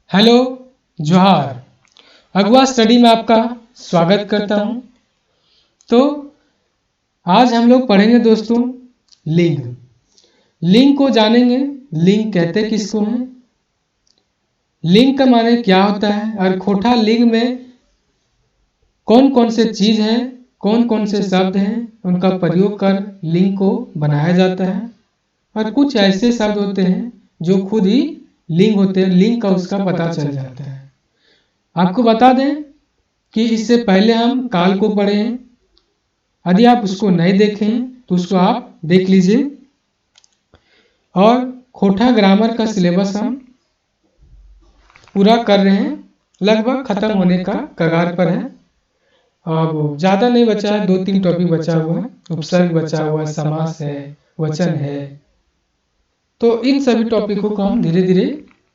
Hello, जोहार। अगवा study में आपका स्वागत करता हूं। तो आज हम लोग पढ़ेंगे दोस्तों लिंग। लिंग को जानेंगे, लिंग कहते किसको हैं, लिंग का माने क्या होता है और खोटा लिंग में कौन कौन से चीज हैं, कौन कौन से शब्द हैं, उनका प्रयोग कर लिंग को बनाया जाता है। और कुछ ऐसे शब्द होते हैं जो खुद ही लिंग होते हैं, लिंग का उसका पता चल जाता है। आपको बता दें कि इससे पहले हम काल को पढ़े हैं। यदि आप उसको नहीं देखें तो उसको आप देख लीजिए। और खोटा ग्रामर का सिलेबस हम पूरा कर रहे हैं, लगभग खत्म होने का कगार पर है। अब ज़्यादा नहीं बचा है, 2-3 टॉपिक बचा हुआ है। उपसर्ग बचा हुआ है, समास है, वचन है। तो इन सभी टॉपिकों को हम धीरे धीरे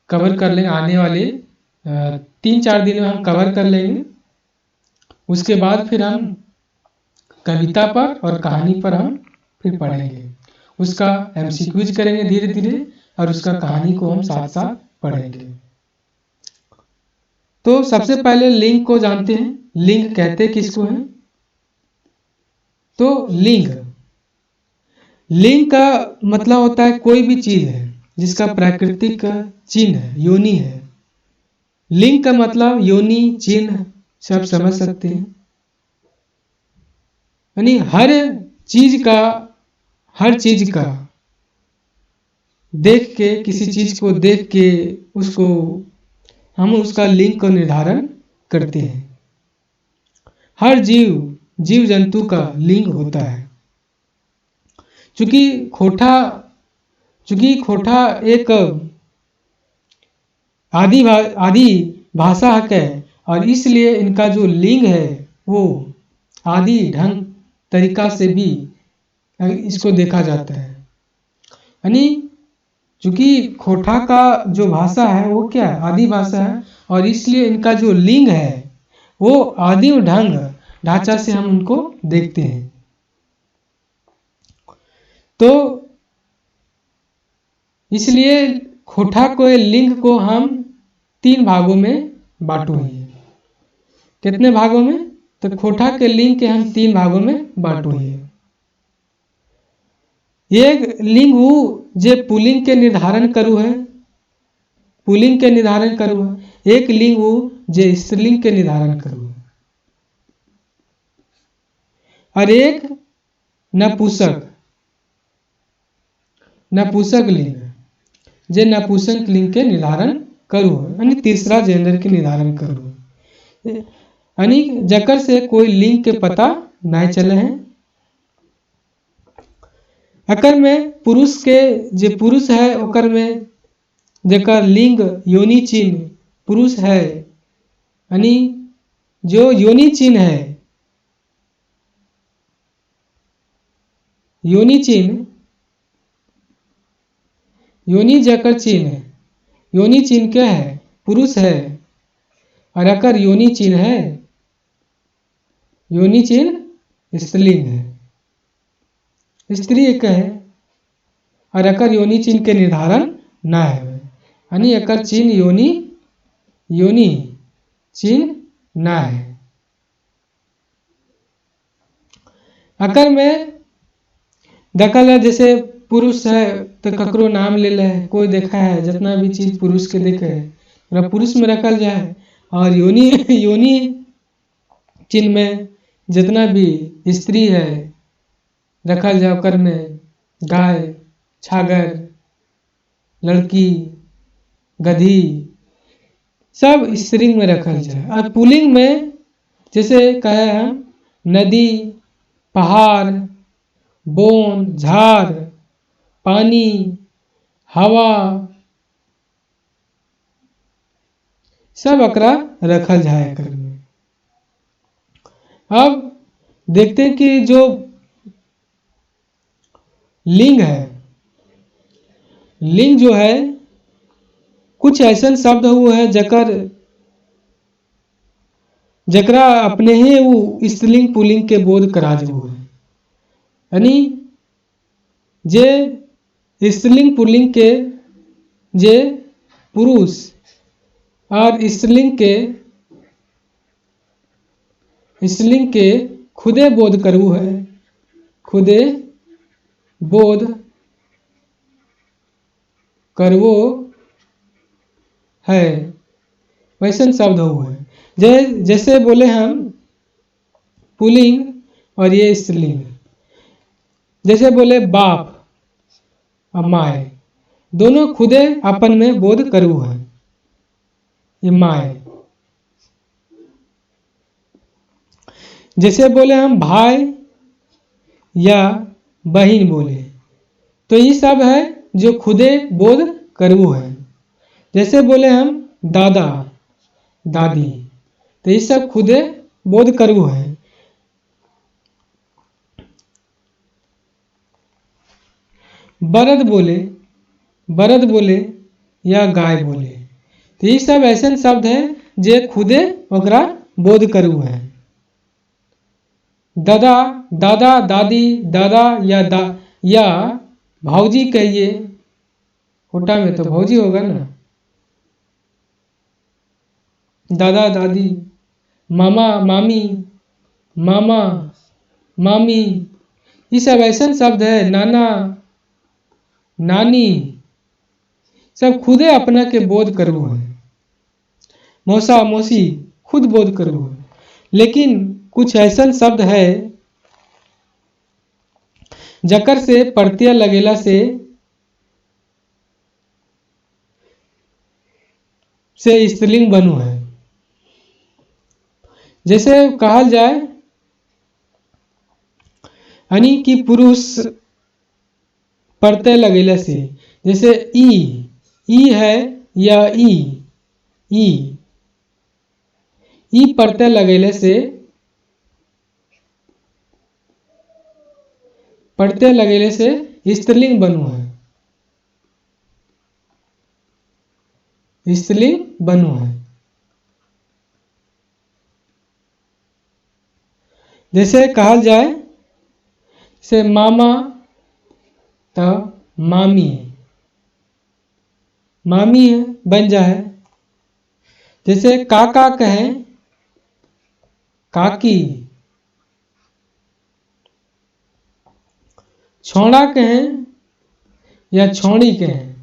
कवर कर लेंगे। आने वाले 3-4 दिन में हम कवर कर लेंगे। उसके बाद फिर हम कविता पर और कहानी पर हम फिर पढ़ेंगे। उसका एमसीक्यूज करेंगे धीरे धीरे और उसका कहानी को हम साथ साथ पढ़ेंगे। तो सबसे पहले लिंग को जानते हैं। लिंग कहते किसको हैं? तो लिंग लिंग का मतलब होता है कोई भी चीज है जिसका प्राकृतिक चिन्ह है, योनि है। लिंग का मतलब योनि, चिन्ह सब समझ सकते हैं। यानी हर चीज का देख के, किसी चीज को देख के उसको हम उसका लिंग को निर्धारण करते हैं। हर जीव जंतु का लिंग होता है। चूंकि खोटा एक आदि भाषा हक है और इसलिए इनका जो लिंग है वो आदि ढंग तरीका से भी इसको देखा जाता है। यानी चूंकि खोटा का जो भाषा है वो क्या है, आदि भाषा है, और इसलिए इनका जो लिंग है वो आदिम ढंग ढांचा से हम उनको देखते हैं। तो इसलिए खोटा को लिंग को हम 3 भागों में बांटू हैं। कितने भागों में? तो खोटा के लिंग के हम 3 भागों में बांटू हैं। एक लिंग वो जे पुल्लिंग के निर्धारण करू है, पुल्लिंग के निर्धारण करू है। एक लिंग वो जे स्त्रीलिंग के निर्धारण करू है। और एक नपुंसक लिंग जे नपुंसक लिंग के निर्धारण करू है, यानी तीसरा जेंडर के निर्धारण करू। यानी जकर से कोई लिंग के पता नहीं चले हैं। अकर में पुरुष के जे पुरुष है ओकर में जेकर लिंग योनि चिन्ह पुरुष है, यानी जो योनि चिन्ह है, योनि चिन्ह योनि जकर चिन्ह है, योनि चिन्ह क्या है? पुरुष है। और अकर योनि चिन्ह है, योनि चिन्ह स्त्रीलिंग है, स्त्री एक है। और अकर योनि चिन्ह के निर्धारण न है, यानी अकर चिन्ह योनि चिन्ह न है। अकर में देखल है जैसे पुरुष है तो ककरो नाम ले ले, कोई देखा है जितना भी चीज पुरुष के देखे है पुरुष में रखल जाए। और योनि चिन्ह में जितना भी स्त्री है रखल जाए, ओकर में गाय, छागर, लड़की, गधी सब स्त्रीलिंग में रखल जाए। और पुल्लिंग में जैसे कहे हम नदी, पहाड़, बोन, झाड़, पानी, हवा सब अकरा रखल जाए कर में। अब देखते हैं कि जो लिंग है, लिंग जो है कुछ ऐसा शब्द हुआ है जकरा अपने ही वो स्त्रीलिंग पुल्लिंग के बोध करा जो है। यानी जे स्त्रीलिंग पुल्लिंग के जे पुरुष और स्त्रीलिंग के खुदे बोध करऊ है, खुदे बोध करवो है, वैसन शब्द हो है। जैसे बोले हम पुल्लिंग और ये स्त्रीलिंग, जैसे बोले बाप और माए, दोनों खुदे अपन में बोध करऊ है, ये माए। जैसे बोले हम भाई या बहन बोले, तो ये सब है जो खुदे बोध करऊ है। जैसे बोले हम दादा दादी, तो ये सब खुदे बोध करऊ है। बरद बोले या गाय बोले, तो ये सब ऐसे शब्द है जे खुदे ओकरा बोध करऊ है। दादा दादी, दादा या भौजी कहिए, होटा में तो भौजी होगा ना, दादा दादी, मामा मामी, मामा मामी, ये सब ऐसे शब्द है। नाना नानी, सब खुदे अपना के बोध करऊ है। मौसा मौसी खुद बोध करऊ है। लेकिन कुछ ऐसा शब्द है जकर से प्रत्यय लगेला से स्त्रीलिंग बनू है। जैसे कहा जाए यानी कि पुरुष प्रत्यय लगेला से, जैसे ई है या ई प्रत्यय लगेले से स्त्रीलिंग बनू है, स्त्रीलिंग बनू है। जैसे कहा जाए से मामा तो मामी है बन जाए। जैसे काका कहें काकी, छोड़ा कहें या छोड़ी कहें।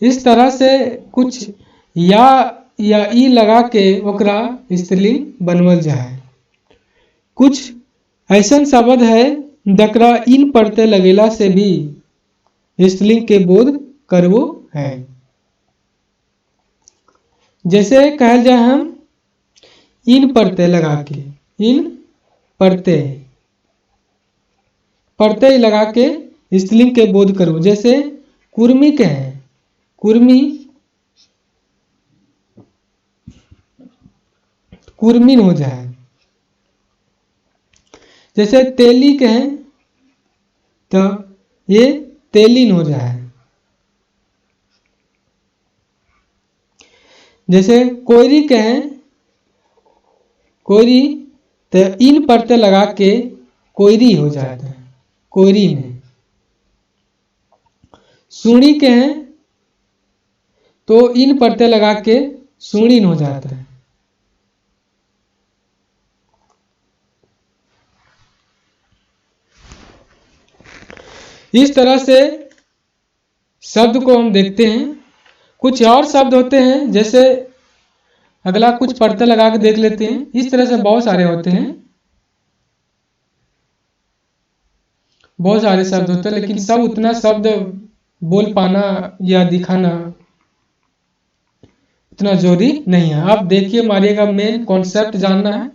इस तरह से कुछ या ई लगा के ओकरा स्त्रीलिंग बनवल जाए। कुछ ऐसा शब्द है जकरा इन प्रत्यय लगेला से भी स्त्रीलिंग के बोध करवो है। जैसे कहा जाए हम इन प्रत्यय लगा के, इन प्रत्यय लगा के स्त्रीलिंग के बोध करो। जैसे कुर्मी कहें, कुर्मीन हो जाए। जैसे तेली कहें तो ये तेलिन हो जाए। जैसे कोयरी कहें, तो इन प्रत्यय लगा के कोयरी हो जाता है, कोयरी में। सुणी कहें तो इन प्रत्यय लगा के सुणीन हो जाता है। इस तरह से शब्द को हम देखते हैं। कुछ और शब्द होते हैं, जैसे अगला कुछ प्रत्यय लगा के देख लेते हैं। इस तरह से बहुत सारे होते हैं, बहुत सारे शब्द होते हैं, लेकिन सब उतना शब्द बोल पाना या दिखाना इतना जरूरी नहीं है। आप देखिए मारिएगा, मेन कॉन्सेप्ट जानना है,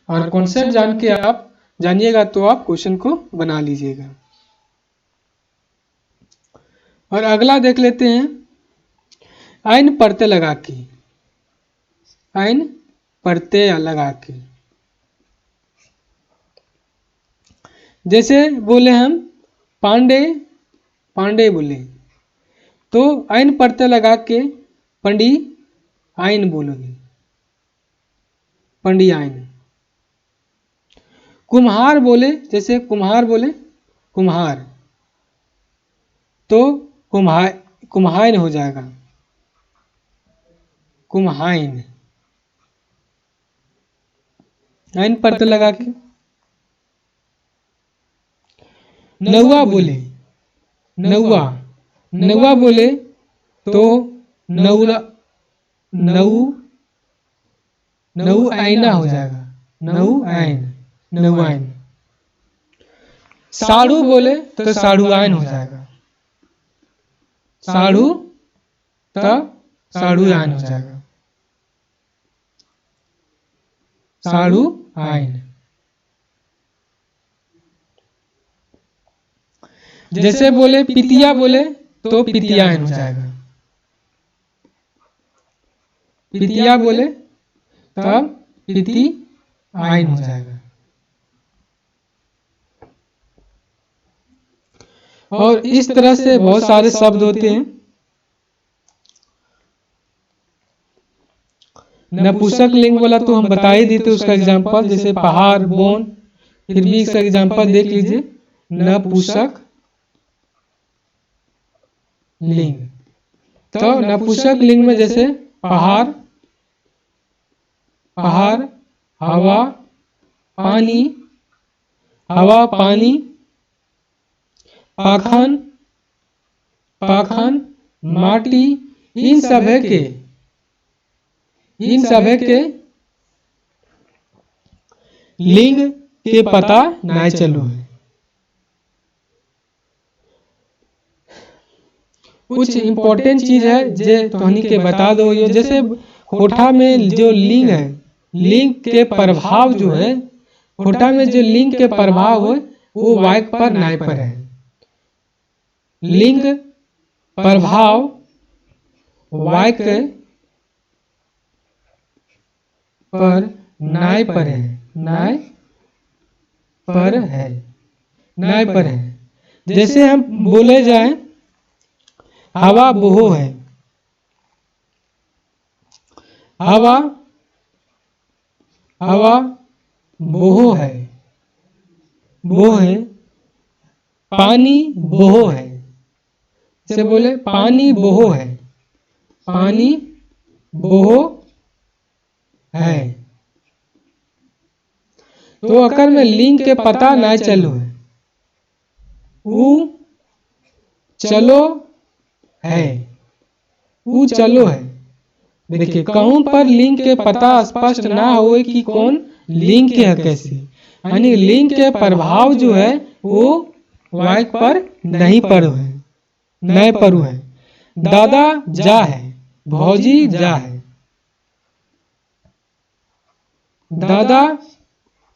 और कॉन्सेप्ट जान के आप जानिएगा तो आप क्वेश्चन को बना लीजिएगा। और अगला देख लेते हैं, आइन प्रत्यय लगा के, आइन प्रत्यय लगा के। जैसे बोले हम पांडे बोले, तो आइन प्रत्यय लगा के पंडी आइन बोलोगे, पंडी आइन। कुम्हार बोले, जैसे कुम्हार बोले कुम्हार, तो कुम्हाइन हो जाएगा, कुम्हाइन, आइन पर तो लगा के। नौवा बोले, नौवा, नौवा बोले तो नौरा, नौ, नौ आईना हो जाएगा, नौ आइन, नौआइन। साढ़ू बोले तो साढ़ुआइन हो जाएगा, साढ़ू तो साढ़ुआइन हो जाएगा, साढ़ू आइन। जैसे बोले पितिया बोले तो पितियाइन हो जाएगा, पितिया बोले तब पिति आइन हो जाएगा। और इस तरह से बहुत सारे शब्द होते हैं। नपुंसक लिंग बोला तो हम बता ही देते उसका एग्जांपल, जैसे पहाड़, बोन, फिर भी इसका एग्जांपल देख लीजिए, नपुंसक लिंग। तो नपुंसक लिंग में जैसे पहाड़, पहाड़, हवा, पानी, हवा, पानी, पाखंड, पाखंड, माटी, इन सभी के लिंग के पता ना चलो है। कुछ इंपॉर्टेंट चीज है जे तोहनी के बता दो, ये जैसे होठा में जो लिंग है, लिंग के प्रभाव जो है, होठा में जो लिंग के प्रभाव है वो वाक्य पर नाय पर है। लिंग प्रभाव वाक्य पर नाय पर है, नाय पर है, नाय पर है। जैसे हम बोले जाए हवा बोहो है, हवा, हवा बोहो है, बो है, पानी बोहो है, जैसे बोले पानी बोहो है, पानी बोहो है। तो अगर में लिंग के पता ना चलो है, ऊ चलो है, ऊ चलो है। देखिए कहूं पर लिंग के पता स्पष्ट ना हो कि कौन लिंग के है कैसे, यानी लिंग के प्रभाव जो है वो वाक्य पर नहीं पड़ो है, नहीं पड़ो है। दादा जा है, भौजी जा है, दादा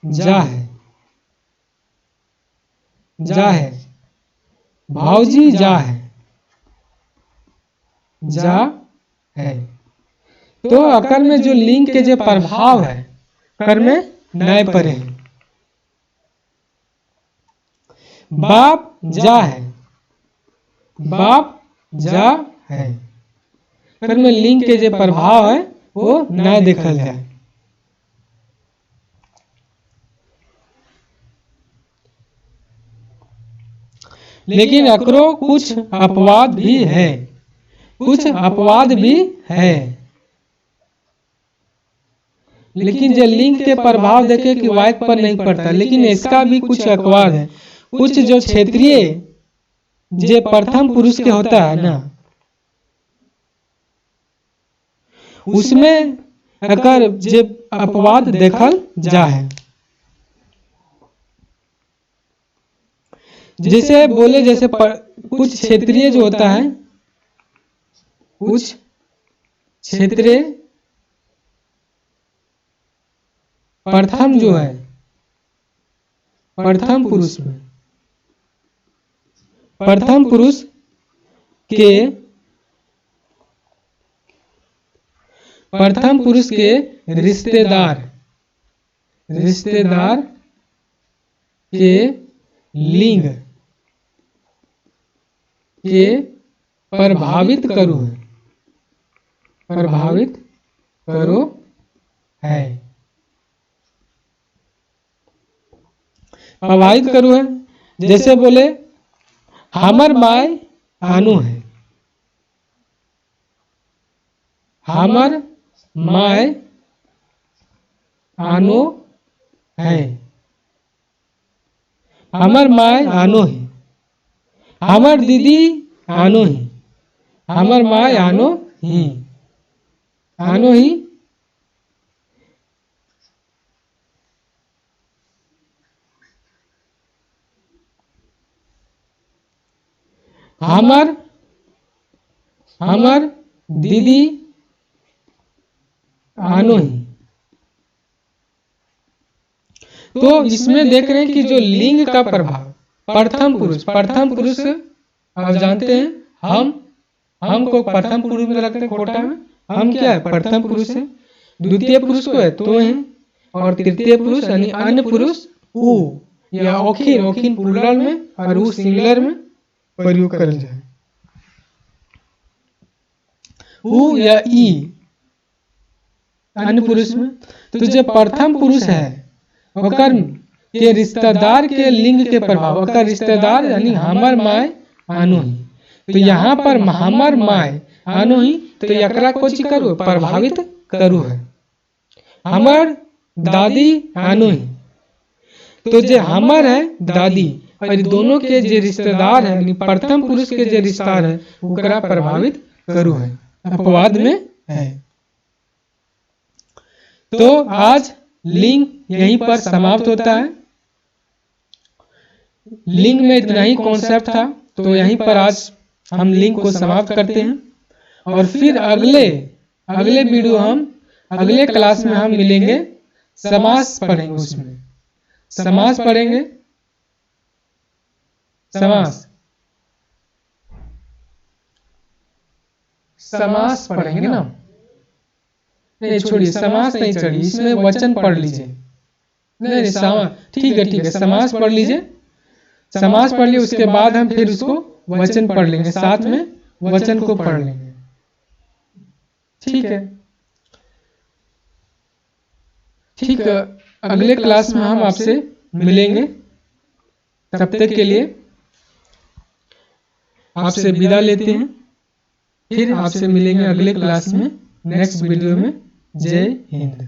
जा है, जा है, भौजी जा है, जा है। तो अकर में जो लिंग के जो प्रभाव है कर में नए परे हैं। बाप जा है, बाप जा है, कर में लिंग के जो प्रभाव है वो न देखल जाए। लेकिन अकरो कुछ अपवाद भी है, कुछ अपवाद भी है। लेकिन जो लिंग के प्रभाव देखे कि वाक्य पर नहीं पड़ता, लेकिन इसका भी कुछ अपवाद है। कुछ जो क्षेत्रीय जो प्रथम पुरुष के होता है ना, उसमें अगर जो अपवाद देखल जा है, जैसे बोले जैसे कुछ क्षेत्रीय जो होता है, कुछ क्षेत्रीय प्रथम जो है, प्रथम पुरुष में, प्रथम पुरुष के, प्रथम पुरुष के रिश्तेदार, रिश्तेदार के लिंग के प्रभावित करो है, प्रभावित करो है। अवहित करू है। जैसे बोले हमर माय आनो है, हमर माय आनो है, हमर माय आनो है, हमर दीदी आनो ही, हमर माय आनो ही, आनो ही। हमर हमर दीदी आनो ही। तो इसमें देख रहे हैं कि जो लिंग का प्रभाव, प्रथम पुरुष आप जानते हैं हम को प्रथम पुरुष में रखते हैं कोटा में। हम क्या है? प्रथम पुरुष है। द्वितीय पुरुष को है तो है, और तृतीय पुरुष यानी अन्य पुरुष उ या ओखिन प्लुरल में और उ सिंगुलर में प्रयोग कर जाए। उ या ई अन्य पुरुष में। तो जो प्रथम पुरुष है ओकर के रिश्तेदार के लिंग के प्रभाव, ओकर रिश्तेदार यानी हमर माय आनो ही। तो यहाँ पर हमर माय आनो ही, तो एकरा कोची करू? प्रभावित करू है। हमर दादी आनो ही, तो जो हमर है दादी और दोनों के जो रिश्तेदार है प्रथम पुरुष के जो रिश्तेदार है ओकरा प्रभावित करू है, अपवाद में है। तो आज लिंग यहीं पर समाप्त होता है। लिंग में इतना ही कॉन्सेप्ट था, तो यहीं पर आज हम लिंग को समाप्त करते हैं। और फिर अगले वीडियो हम अगले क्लास में हम मिलेंगे, समास पढ़ेंगे। उसमें समास पढ़ेंगे, समास पढ़ेंगे ना। नहीं छोड़िए, समास नहीं चढ़िए, इसमें वचन पढ़ लीजिए। नहीं ठीक है, समास पढ़ लीजिए। समास पढ़ लिए उसके बाद हम फिर उसको वचन पढ़ लेंगे, साथ में वचन को पढ़ लेंगे। ठीक है, ठीक है। अगले क्लास में हम आपसे मिलेंगे। तब तक के लिए आपसे विदा लेते हैं। फिर आपसे मिलेंगे अगले क्लास में, नेक्स्ट वीडियो में। जय हिंद।